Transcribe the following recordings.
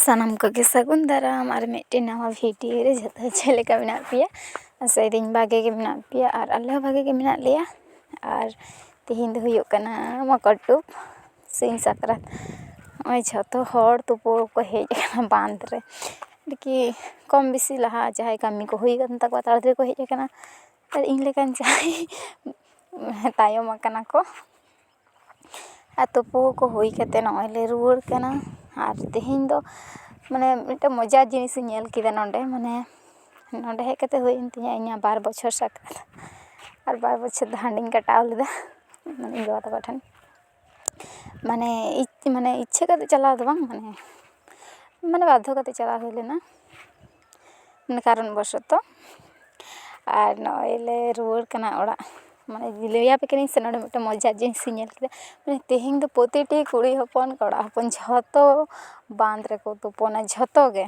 सानाम कोगे सगुन दाराम और मिट्टी नवा वीडियो रे जतो चलेका मेना पिया सैदिन भागे के मेना पिया और अल्लाह भागे के मेना लिया और तेहिन दो हुयुग कना मकरटुब सिंह साकरात ओय झतो हर तुपो को हेज कना बांध रे कि कम बेसी लहा जहाय कमी को हुई गन तक ताड़ाताड़ी को हेज कना और इन लेकन जहाय तायम कना को आ तुपो को हुई कते नय ले रुवार कना और तेहिन दो माने मिटे मजा जिनिस नेल किदा नोंडे माने नोंडे हेज कते हुई तिया इना 12 बछर साकरात और 12 बछर द हांडिन कटाव लेदा माने बाबा तको ठन माने इच्छा कते चलाव दो बांग माने बाध्य कते चलाव हुई लेना माने कारण बशतो और नयले रुवार कना ओड़ा माने लैया पे कनी से नोंडे मिटे मजा जिनिस नेल किदा माने तेहिन दो प्रतिटी कुड़ी हपन कड़ा हपन झतो बांध रे को तुपना झतो गे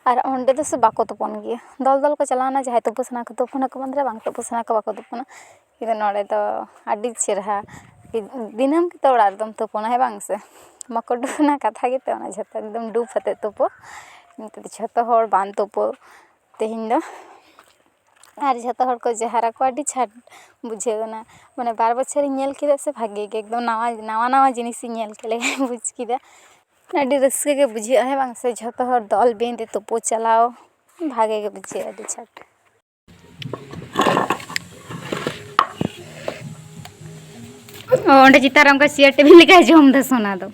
और ओंडे दो से बाको तुपन गिया दल दल को चलाना जहाय तुपसना को बांध रे बांग तुपसना को बाको तुपना किदा नोंडे तो आडी चेरहा दिनम के तो ओड़ा एकदम तुपना है बांग से मकरडुना कथा गे तो झतो एकदम डूब फते तुपो निते झतो हर बांध तुपो तेहिन दो और झतो हर को जहारा को आडी छाट बुझेगना माने 12 बछर नेल किदा से भागे के एकदम नवा जिनिस नेल के ले बुझ किदा आडी रस्के के बुझे है बांग से झतो हर दल बेंदे तुपो चलाओ भागे के बुझे आडी छाट ओंडे चिताराम का सिया टीवी लिखा है जोम द सोना दो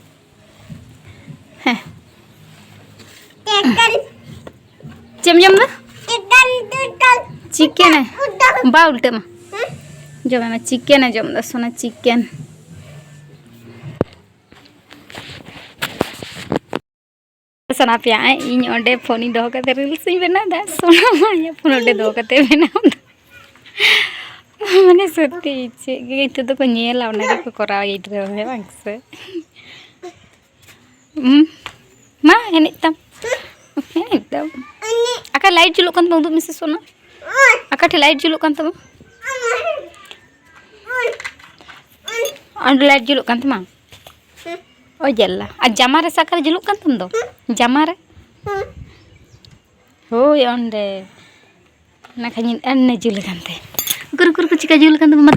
चम जम ना चिकन है बा उल्टे में जो मैं चिकन है जम द सोना चिकन सोना पिया इन ओंडे फोन दो कते रील्स बना दा सोना माया फोन ओंडे दो कते बना माने सत्य इच्छे इतो तो को नेला ओना को करा इट रे है बांग से मा एने तम आका लाइट जुलुक कान तम मिसे सोना आका ठे लाइट जुलुक कान तम अंड लाइट जुलुक कान तम ओ जल्ला आ जामा रे साकर जुलुक कान तम दो जामा रे होय ओंडे ना खनि अन्ने जुल कानते गुरु गुरु चिका जुल कान तम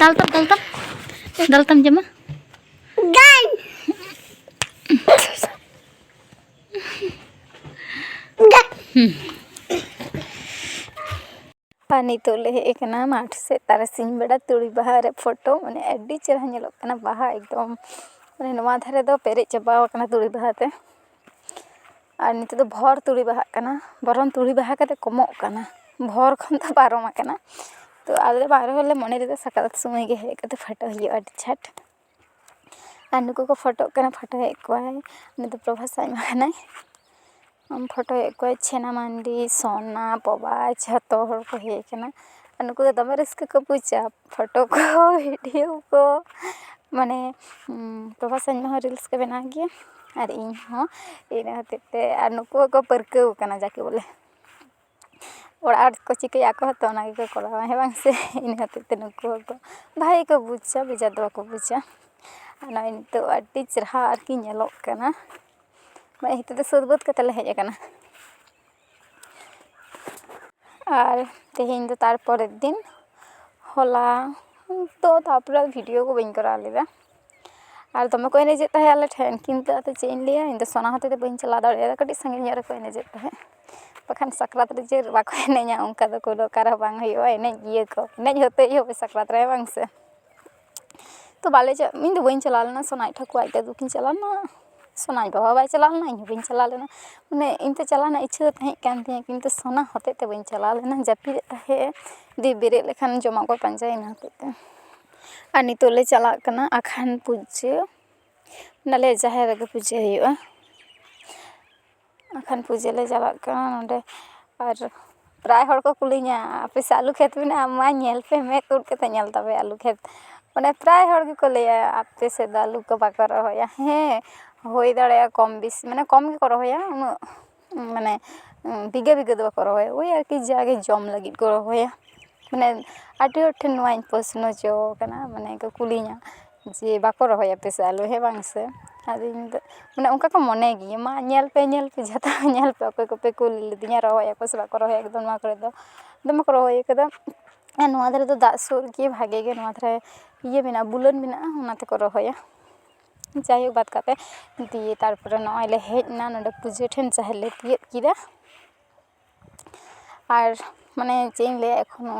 दल तम जमा गान पानी तो ले एकना माठ से तारसिन बेड़ा तुड़ी बहा रे फोटो माने एडी चेहरा नेलोग कना बहा एकदम माने नवा धारे दो पेरे चबाव कना तुड़ी बहा ते और निते तो भर तुड़ी बहा कना बरन तुड़ी बहा कते कमोग कना भर खन तो पारम कना तो आले बारो होले मने रे सकारात समय गे हे कते फोटो हियो अडी छाट और नुको को फोटो कना फोटो हे कोय ने तो प्रभासाई मानाय हम फोटो हे कोय छेना मांडी सोना पबा झतो हर को हे कना और नुको दमे रस्के को पूछा फोटो को वीडियो को माने प्रभासाई मा रील्स के बना गया और इन हो इन हते और नुको को परकव कना जाके बोले और को चिकया को तो ना के करा है बांग से इन हते नुको को भाई को बुझा बेजा दो को बुझा ना इन तो अड्डी चरहा और की नेलोग कना मैं हिते तो सदबत कते ले हेज कना और तेहिन दो तार पर दिन होला तो तापर वीडियो को बइन करा लेदा और दमे को एनेजे ताहे आले ठेन किंतु आते चेन लिया इन तो सोना हते बइन चला दाड़े कटी संगे रे को एनेजे ताहे बखान सक्रत रे जे बाको एनेजा उनका दो को कार बांग हयो एने ये को एने होते यो सक्रत रे बांग से तो बाले इन दो बइन चला लेना सोनाई ठकुआ आइते दुकिन चला ना सोनाई बाबा बाय चला लेना इन बइन चला लेना माने इन ते चलाना इच्छा ताहे कान ते किंतु सोना होते ते बइन चला लेना जापी ताहे दि बेरे लेखान जमा को पंजाय ना होते और नितो ले चला कना आखान पूजे नाले जाहेर गे पूजे हयो आखान पूजे ले चला कना नोंडे और प्राय हर को कुलिया आपे आलू खेत में मा नेल पे मैं तुड़ के नेल तबे आलू खेत माने प्राय हर गे को लेया आपे से आलू को बाको रहोया हे होई दाड़े कम बेसी माने कम गे को रहोया माने बिगे बिगे दो बाको रहोया ओई आर की जागे जम लगी को रहोया माने आटी हर ठेन नोआ प्रश्न जो कना माने को कुलिया ᱡᱮ ᱵᱟᱠᱚ ᱨᱚᱦᱚᱭᱟᱯᱮ ᱥᱮ ᱟᱞᱚ ᱦᱮᱸ ᱵᱟᱝ ᱥᱮ? ᱟᱫᱚ ᱤᱧ ᱫᱚ ᱢᱟᱱᱮ ᱚᱱᱠᱟ ᱠᱚ ᱢᱚᱱᱮ ᱜᱮᱭᱟ ᱢᱟ ᱧᱮᱞ ᱯᱮ ᱡᱷᱚᱛᱚ ᱧᱮᱞ ᱯᱮ ᱚᱠᱚᱭ ᱠᱚᱯᱮ ᱠᱩᱞ ᱞᱤᱫᱤᱧᱟ ᱨᱚᱦᱚᱭᱟᱠᱚ ᱥᱮ ᱵᱟᱠᱚ ᱨᱚᱦᱚᱭᱟ ᱮᱠᱫᱚᱢ ᱱᱚᱣᱟ ᱠᱚᱨᱮ ᱫᱚ ᱫᱚᱢᱮ ᱠᱚ ᱨᱚᱦᱚᱭ ᱠᱟᱫᱟ ᱟᱨ ᱱᱚᱣᱟ ᱫᱷᱟᱨᱮ ᱫᱚ ᱫᱟᱜ ᱥᱩᱨ ᱜᱮ ᱵᱷᱟᱜᱮ ᱜᱮ ᱱᱚᱣᱟ ᱫᱷᱟᱨᱮ ᱤᱭᱟᱹ ᱢᱮᱱᱟᱜᱼᱟ ᱵᱩᱞᱟᱹᱱ ᱢᱮᱱᱟᱜᱼᱟ ᱚᱱᱟ ᱛᱮᱠᱚ ᱨᱚᱦᱚᱭᱟ ᱡᱟᱭᱦᱳᱠ ᱵᱟᱫ ᱠᱟᱛᱮ ᱫᱤᱭᱮ ᱛᱟᱨᱯᱚᱨᱮ ᱱᱚᱜᱼᱚᱭ ᱞᱮ ᱦᱮᱡ ᱮᱱᱟ ᱱᱚᱰᱮ ᱯᱩᱡᱟᱹ ᱴᱷᱮᱱ ᱡᱟᱦᱮᱨ ᱞᱮ ᱛᱤᱭᱳᱜ ᱠᱮᱫᱟ ᱟᱨ ᱢᱟᱱᱮ ᱪᱮᱫ ᱤᱧ ᱞᱟᱹᱭᱟ ᱮᱠᱷᱚᱱᱳ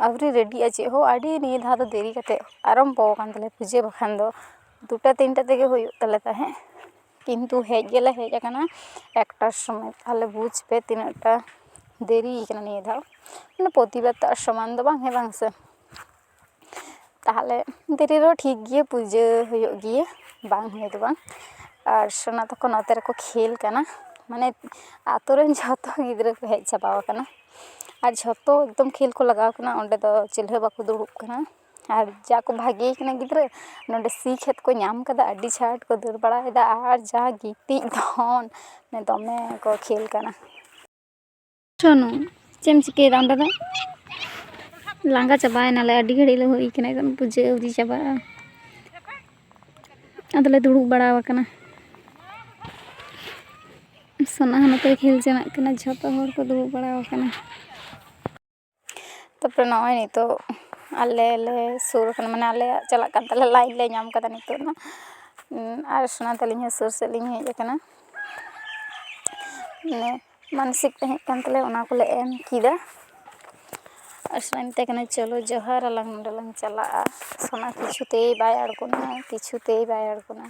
ᱟᱹᱣᱨᱤ ᱨᱮᱰᱤᱜᱼᱟ ᱪᱮᱫ ᱦᱚᱸ ᱟᱹᱰᱤ ᱱᱤᱭᱟᱹ ᱫᱷᱟᱣ ᱫᱚ ᱫᱮᱨᱤ ᱠᱟᱛᱮᱫ ᱟᱨᱟᱢᱵᱚ ᱟᱠᱟᱱ ᱛᱟᱞᱮᱭᱟ ᱯᱩᱡᱟᱹ ᱵᱟᱠᱷᱟᱱ ᱫᱚ 2টা 3টা ᱛᱮᱜᱮ ᱦᱩᱭᱩᱜ ᱛᱟᱞᱮ ᱛᱟᱦᱮᱸᱫ ᱠᱤᱱᱛᱩ ᱦᱮᱡ ᱜᱮᱞᱮ ᱦᱮᱡ ᱟᱠᱟᱱᱟ 1ᱴᱟর সময় ᱛᱟᱦᱞᱮ ᱵᱩᱡᱽ ᱯᱮ ᱛᱤᱱᱟᱹᱜ ᱴᱟ ᱫᱮᱨᱤ ᱠᱟᱱᱟ ᱱᱤᱭᱟᱹ ᱫᱷᱟᱣ ᱢᱟᱱᱮ ᱯᱨᱚᱛᱤᱵᱟᱨ ᱛᱚ ᱟᱨ ᱥᱚᱢᱟᱱ ᱫᱚ ᱵᱟᱝ ᱦᱮᱸ ᱵᱟᱝ ᱥᱮ ᱛᱟᱦᱞᱮ ᱫᱮᱨᱤ ᱨᱮᱦᱚᱸ ᱴᱷᱤᱠ ᱜᱮᱭᱟ ᱯᱩᱡᱟᱹ ᱦᱩᱭᱩᱜ ᱜᱮᱭᱟ ᱵᱟᱝ ᱦᱩᱭ ᱫᱚ ᱵᱟᱝ ᱟᱨ ᱥᱳᱱᱟ ᱛᱟᱠᱚ ᱱᱚᱛᱮ ᱨᱮᱠᱚ ᱠᱷᱮᱞ ᱠᱟᱱᱟ ᱢᱟᱱᱮ ᱟᱛᱳ ᱨᱮᱱ ᱡᱷᱚᱛᱚ ᱜᱤᱫᱽᱨᱟᱹ ᱠᱚ ᱦᱮᱡ ᱪᱟᱵᱟᱣ ᱠᱟᱱᱟ ᱟᱨ ᱡᱷᱚᱛᱚ ᱮᱠᱫᱚᱢ ᱠᱷᱮᱞ ᱠᱚ ᱞᱟᱜᱟᱣ ᱠᱟᱱᱟ ᱚᱸᱰᱮ ᱫᱚ ᱪᱤᱞᱦᱟᱹ ᱵᱟᱠᱚ ᱫᱩᱲᱩᱵ ᱠᱟᱱᱟ ᱟᱨ ᱡᱟ ᱠᱚ ᱵᱷᱟᱜᱮ ᱠᱟᱱᱟ ᱜᱤᱫᱽᱨᱟᱹ ᱱᱚᱰᱮ ᱥᱤ ᱠᱷᱮᱛ ᱠᱚ ᱧᱟᱢ ᱠᱟᱫᱟ ᱟᱹᱰᱤ ᱪᱷᱟᱴ ᱠᱚ ᱫᱟᱹᱲ ᱵᱟᱲᱟᱭᱮᱫᱟ ᱟᱨ ᱡᱟ ᱜᱤᱛᱤᱡ ᱫᱷᱚᱱ ᱫᱚᱢᱮ ᱠᱚ ᱠᱷᱮᱞ ᱠᱟᱱᱟ ᱥᱳᱱᱩ ᱪᱮᱫ ᱮᱢ ᱪᱤᱠᱟᱹᱭᱮᱫᱟ ᱚᱸᱰᱮ ᱫᱚ ᱞᱟᱸᱜᱟ ᱪᱟᱵᱟᱭᱮᱱᱟᱞᱮ ᱟᱹᱰᱤ ᱜᱷᱟᱹᱲᱤᱡ ᱞᱮ ᱦᱩᱭ ᱠᱟᱱᱟ ᱮᱠᱫᱚᱢ ᱯᱩᱡᱟᱹ ᱟᱹᱣᱨᱤ ᱪᱟᱵᱟᱜᱼᱟ ᱟᱫᱚᱞᱮ ᱫᱩᱲᱩᱵ ᱵᱟᱲᱟᱣ ᱟᱠᱟᱱᱟ ᱥᱳᱱᱟ ᱦᱚᱸ ᱱᱚᱛᱮ ᱠᱷᱮᱞ ᱪᱟᱞᱟᱜ ᱠᱟᱱᱟ ᱡᱷᱚᱛᱚ ᱦᱚᱲ ᱠᱚ ᱫᱩᱲᱩᱵ ᱵᱟᱲᱟᱣ ᱟᱠᱟᱱᱟ ᱛᱟᱨᱯᱚᱨᱮ ᱱᱚᱜᱼᱚᱭ ᱱᱤᱛᱚᱜ ᱟᱞᱮ ᱞᱮ ᱥᱩᱨ ᱠᱟᱱᱟ ᱢᱟᱱᱮ ᱟᱞᱮᱭᱟᱜ ᱪᱟᱞᱟᱜ ᱠᱟᱱ ᱛᱟᱞᱮ ᱞᱟᱭᱤᱱ ᱞᱮ ᱧᱟᱢ ᱠᱟᱫᱟ ᱱᱤᱛᱚᱜ ᱫᱚ ᱟᱨ ᱥᱳᱱᱟ ᱛᱟᱹᱞᱤᱧ ᱦᱚᱸ ᱥᱩᱨ ᱥᱮᱫ ᱞᱤᱧ ᱦᱮᱡ ᱟᱠᱟᱱᱟ ᱢᱟᱱᱮ ᱢᱟᱱᱥᱤᱠ ᱛᱟᱦᱮᱸ ᱠᱟᱱ ᱛᱟᱞᱮᱭᱟ ᱚᱱᱟ ᱠᱚᱞᱮ ᱮᱢ ᱠᱮᱫᱟ ᱟᱨ ᱥᱳᱱᱟᱧ ᱢᱮᱛᱟᱭ ᱠᱟᱱᱟ ᱪᱚᱞᱚ ᱡᱚᱦᱟᱨ ᱟᱞᱟᱝ ᱱᱚᱸᱰᱮ ᱞᱟᱝ ᱪᱟᱞᱟᱜᱼᱟ ᱥᱳᱱᱟ ᱠᱤᱪᱷᱩᱛᱮᱭ ᱵᱟᱭ ᱟᱬᱜᱚᱱᱟ ᱠᱤᱪᱷᱩᱛᱮᱭ ᱵᱟᱭ ᱟᱬᱜᱚᱱᱟ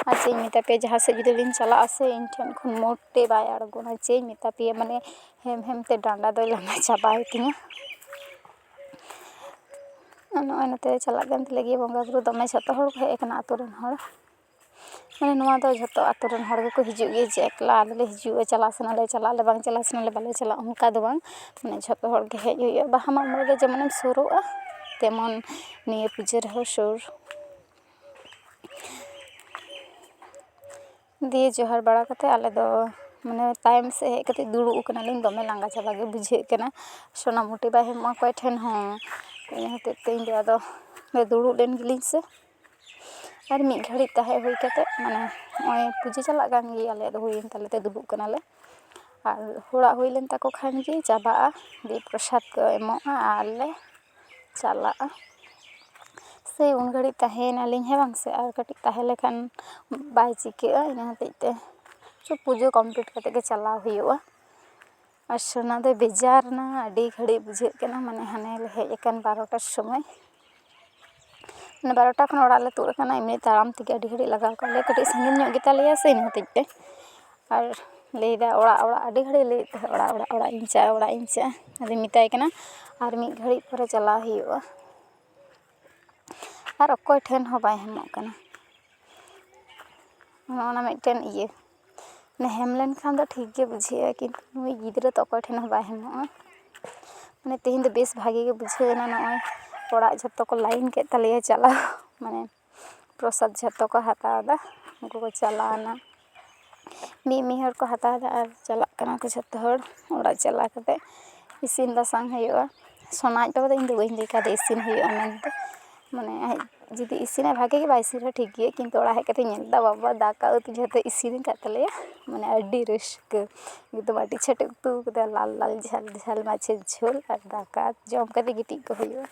ᱟᱨ ᱪᱮᱫ ᱤᱧ ᱢᱮᱛᱟ ᱯᱮᱭᱟ ᱡᱟᱦᱟᱸ ᱥᱮᱫ ᱡᱩᱫᱤ ᱞᱤᱧ ᱪᱟᱞᱟᱜᱼᱟ ᱥᱮ ᱤᱧ ᱴᱷᱮᱱ ᱠᱷᱚᱱ ᱢᱳᱴᱮ ᱵᱟᱭ ᱟᱬᱜᱚᱱᱟ ᱪᱮᱫ ᱤᱧ ᱢᱮᱛᱟ ᱯᱮᱭᱟ ᱢᱟᱱᱮ ᱦᱮᱢ ᱦᱮᱢᱛᱮ ᱰᱟᱸᱰᱟ ᱫᱚᱭ ᱞᱟᱸᱜᱟ ᱪᱟᱵᱟᱭ ᱛᱤᱧᱟ ᱱᱚᱜᱼᱚᱭ ᱱᱚᱛᱮ ᱪᱟᱞᱟᱜ ᱠᱟᱱ ᱛᱟᱞᱮ ᱜᱮᱭᱟ ᱵᱚᱸᱜᱟᱼᱵᱩᱨᱩ ᱫᱚᱢᱮ ᱡᱷᱚᱛᱚ ᱦᱚᱲ ᱠᱚ ᱦᱮᱡ ᱟᱠᱟᱱᱟ ᱟᱛᱳ ᱨᱮᱱ ᱦᱚᱲ ᱢᱟᱱᱮ ᱱᱚᱣᱟ ᱫᱚ ᱡᱷᱚᱛᱚ ᱟᱛᱳ ᱨᱮᱱ ᱦᱚᱲ ᱜᱮᱠᱚ ᱦᱤᱡᱩᱜ ᱜᱮᱭᱟ ᱡᱮ ᱮᱠᱞᱟ ᱟᱞᱮ ᱦᱤᱡᱩᱜᱼᱟ ᱪᱟᱞᱟᱜ ᱥᱟᱱᱟᱞᱮ ᱪᱟᱞᱟᱜ ᱟᱞᱮ ᱵᱟᱝ ᱪᱟᱞᱟᱜ ᱥᱟᱱᱟᱞᱮ ᱵᱟᱞᱮ ᱪᱟᱞᱟᱜᱼᱟ ᱚᱱᱠᱟ ᱫᱚ ᱵᱟᱝ ᱢᱟᱱᱮ ᱡᱷᱚᱛᱚ ᱦᱚᱲ ᱜᱮ ᱦᱮᱡ ᱦᱩᱭᱩᱜᱼᱟ ᱵᱟᱦᱟ ᱢᱟᱜ ᱢᱚᱬᱮ ᱨᱮ ᱡᱮᱢᱚᱱᱮᱢ ᱥᱩᱨᱩᱜᱼᱟ ᱛᱮᱢᱚᱱ ᱱᱤᱭᱟᱹ ᱯᱩᱡᱟᱹ ᱨᱮᱦᱚᱸ ᱥᱩᱨ ᱫᱤᱭᱮ ᱡᱚᱦᱟᱨ ᱵᱟᱲᱟ ᱠᱟᱛᱮ ᱟᱞᱮ ᱫᱚ ᱢᱟᱱᱮ ᱛᱟᱭᱚᱢ ᱥᱮᱫ ᱦᱮᱡ ᱠᱟᱛᱮ ᱫᱩᱲᱩᱵ ᱟᱠᱟᱱᱟᱞᱤᱧ ᱫᱚᱢᱮ ᱞᱟᱸᱜᱟ ᱪᱟᱵᱟ ᱜᱮ ᱵᱩᱡᱷᱟᱹᱜ ᱠᱟᱱᱟ ᱥᱳᱱᱟ ᱢᱳᱴᱮ ᱵᱟᱭ ᱮᱢᱚᱜᱼᱟ ᱚᱠᱚᱭ ᱴᱷᱮᱱ ᱦᱚᱸ ᱤᱱᱟᱹ ᱦᱚᱛᱮᱡ ᱛᱮ ᱤᱧ ᱫᱚ ᱟᱫᱚ ᱫᱩᱲᱩᱵ ᱞᱮᱱ ᱜᱮᱞᱤᱧ ᱥᱮ ᱟᱨ ᱢᱤᱫ ᱜᱷᱟᱹᱲᱤᱡ ᱛᱟᱦᱮᱸ ᱦᱩᱭ ᱠᱟᱛᱮ ᱢᱟᱱᱮ ᱱᱚᱜᱼᱚᱭ ᱯᱩᱡᱟᱹ ᱪᱟᱞᱟᱜ ᱠᱟᱱ ᱜᱮᱭᱟ ᱟᱞᱮᱭᱟᱜ ᱫᱚ ᱦᱩᱭᱮᱱ ᱛᱟᱞᱮ ᱛᱮ ᱫᱩᱲᱩᱵ ᱠᱟᱱᱟᱞᱮ ᱟᱨ ᱦᱚᱲᱟᱜ ᱦᱩᱭ ᱞᱮᱱ ᱛᱟᱠᱚ ᱠᱷᱟᱱ ᱜᱮ ᱪᱟᱵᱟᱜᱼᱟ ᱫᱤᱭᱮ ᱯᱨᱚᱥᱟᱫ ᱠᱚ ᱮᱢᱚᱜᱼᱟ ᱟᱨ ᱞᱮ ᱪᱟᱞᱟᱜᱼᱟ ᱥᱮ ᱩᱱ ᱜᱷᱟᱹᱲᱤᱡ ᱛᱟᱦᱮᱸᱭᱮᱱᱟᱞᱤᱧ ᱦᱮᱸ ᱵᱟᱝ ᱥᱮ ᱟᱨ ᱠᱟᱹᱴᱤᱡ ᱛᱟᱦᱮᱸ ᱞᱮᱠᱷᱟᱱ ᱵᱟᱭ ᱪᱤᱠᱟᱹᱜᱼᱟ ᱤᱱᱟᱹ ᱦᱚᱛᱮᱡ ᱛᱮ ᱯᱩᱡᱟᱹ ᱠᱚᱢᱯᱞᱤᱴ ᱠᱟᱛᱮ ᱜᱮ ᱪᱟᱞᱟᱣ ᱦᱩᱭᱩᱜᱼᱟ ᱟᱨ ᱥᱳᱱᱟ ᱫᱚᱭ ᱵᱮᱡᱟᱨ ᱮᱱᱟ ᱟᱹᱰᱤ ᱜᱷᱟᱹᱲᱤᱡ ᱵᱩᱡᱷᱟᱹᱜ ᱠᱟᱱᱟ ᱢᱟᱱᱮ ᱦᱟᱱᱮ ᱞᱮ ᱦᱮᱡ ᱟᱠᱟᱱ 12ᱴᱟর সময় ᱢᱟᱱᱮ 12টা ᱠᱷᱚᱱ ᱚᱲᱟᱜ ᱞᱮ ᱛᱩᱫ ᱟᱠᱟᱱᱟ ᱮᱢᱱᱤ ᱛᱟᱲᱟᱢ ᱛᱮᱜᱮ ᱟᱹᱰᱤ ᱜᱷᱟᱹᱲᱤᱡ ᱞᱟᱜᱟᱣ ᱠᱟᱜ ᱞᱮᱭᱟ ᱠᱟᱹᱴᱤᱡ ᱥᱟᱺᱜᱤᱧ ᱧᱚᱜ ᱜᱮᱛᱟᱞᱮᱭᱟ ᱥᱮ ᱤᱱᱟᱹ ᱦᱚᱛᱮᱡ ᱛᱮ ᱟᱨ ᱞᱟᱹᱭᱫᱟ ᱚᱲᱟᱜ ᱟᱹᱰᱤ ᱜᱷᱟᱹᱲᱤᱡ ᱞᱟᱹᱭᱮᱫ ᱛᱟᱦᱮᱸᱫ ᱚᱲᱟᱜ ᱤᱧ ᱪᱟᱜᱼᱟ ᱟᱫᱚᱧ ᱢᱮᱛᱟᱭ ᱠᱟᱱᱟ ᱟᱨ ᱢᱤᱫ ᱜᱷᱟᱹᱲᱤᱡ ᱯᱚᱨᱮ ᱪᱟᱞᱟᱣ ᱦᱩᱭᱩᱜᱼᱟ ᱟᱨ ᱚᱠᱚᱭ ᱴᱷᱮᱱ ᱦᱚᱸ ᱵᱟᱭ ᱮᱢᱚᱜ ᱠᱟᱱᱟ ᱱᱚᱜᱼᱚᱱᱟ ᱢᱤᱫᱴᱮᱱ ᱤᱭᱟᱹ ᱢᱟᱱᱮ ᱦᱮᱢ ᱞᱮᱱᱠᱷᱟᱱ ᱫᱚ ᱴᱷᱤᱠ ᱜᱮ ᱵᱩᱡᱷᱟᱹᱜᱼᱟ ᱠᱤᱱᱛᱩ ᱱᱩᱭ ᱜᱤᱫᱽᱨᱟᱹ ᱛᱚ ᱚᱠᱚᱭ ᱴᱷᱮᱱ ᱦᱚᱸ ᱵᱟᱭ ᱮᱢᱚᱜᱼᱟ ᱢᱟᱱᱮ ᱛᱮᱦᱮᱧ ᱫᱚ ᱵᱮᱥ ᱵᱷᱟᱜᱮ ᱜᱮ ᱵᱩᱡᱷᱟᱹᱣ ᱮᱱᱟ ᱱᱚᱜᱼᱚᱭ ᱚᱲᱟᱜ ᱡᱷᱚᱛᱚ ᱠᱚ ᱞᱟᱭᱤᱱ ᱠᱮᱫ ᱛᱟᱞᱮᱭᱟ ᱪᱟᱞᱟᱣ ᱢᱟᱱᱮ ᱯᱨᱚᱥᱟᱫ ᱡᱷᱚᱛᱚ ᱠᱚ ᱦᱟᱛᱟᱣᱫᱟ ᱩᱱᱠᱩ ᱠᱚ ᱪᱟᱞᱟᱣᱱᱟ ᱢᱤᱫ ᱦᱚᱲ ᱠᱚ ᱦᱟᱛᱟᱣᱫᱟ ᱟᱨ ᱪᱟᱞᱟᱜ ᱠᱟᱱᱟ ᱠᱚ ᱡᱷᱚᱛᱚ ᱦᱚᱲ ᱚᱲᱟᱜ ᱪᱟᱞᱟᱣ ᱠᱟᱛᱮ ᱤᱥᱤᱱ ᱵᱟᱥᱟᱝ ᱦᱩᱭᱩᱜᱼᱟ ᱥᱳᱱᱟ ᱟᱡ ᱵᱟᱵᱟ ᱫᱚ ᱤᱧ ᱫᱚ ᱵᱟᱹᱧ ᱞᱟᱹᱭ ᱠᱟᱣᱫᱮᱭᱟ ᱤᱥᱤᱱ ᱦᱩᱭᱩᱜᱼᱟ ᱢᱮᱱᱛᱮ ᱢᱟᱱᱮ ᱟᱡ ᱡᱩᱫᱤ ᱤᱥᱤᱱᱟᱭ ᱵᱷᱟᱜᱮ ᱜᱮ ᱵᱟᱭ ᱤᱥᱤᱱ ᱨᱮᱦᱚᱸ ᱴᱷᱤᱠ ᱜᱮᱭᱟ ᱠᱤᱱᱛᱩ ᱚᱲᱟᱜ ᱦᱮᱡ ᱠᱟᱛᱮᱧ ᱧᱮᱞ ᱮᱫᱟ ᱵᱟᱵᱟ ᱫᱟᱠᱟ ᱩᱛᱩ ᱡᱷᱚᱛᱚ ᱤᱥᱤᱱ ᱟᱠᱟᱫ ᱛᱟᱞᱮᱭᱟ ᱢᱟᱱᱮ ᱟᱹᱰᱤ ᱨᱟᱹᱥᱠᱟᱹ ᱮᱠᱫᱚᱢ ᱟᱹᱰᱤ ᱪᱷᱟᱴᱮ ᱩᱛᱩ ᱠᱟᱫᱟ ᱞᱟᱞ ᱞᱟᱞ ᱡᱷᱟᱞ ᱡᱷᱟᱞ ᱢᱟᱪᱷᱮর ঝোল ᱟᱨ ᱫᱟᱠᱟ ᱡᱚᱢ ᱠᱟᱛᱮ ᱜᱤᱛᱤᱡ ᱠᱚ ᱦᱩᱭᱩᱜᱼᱟ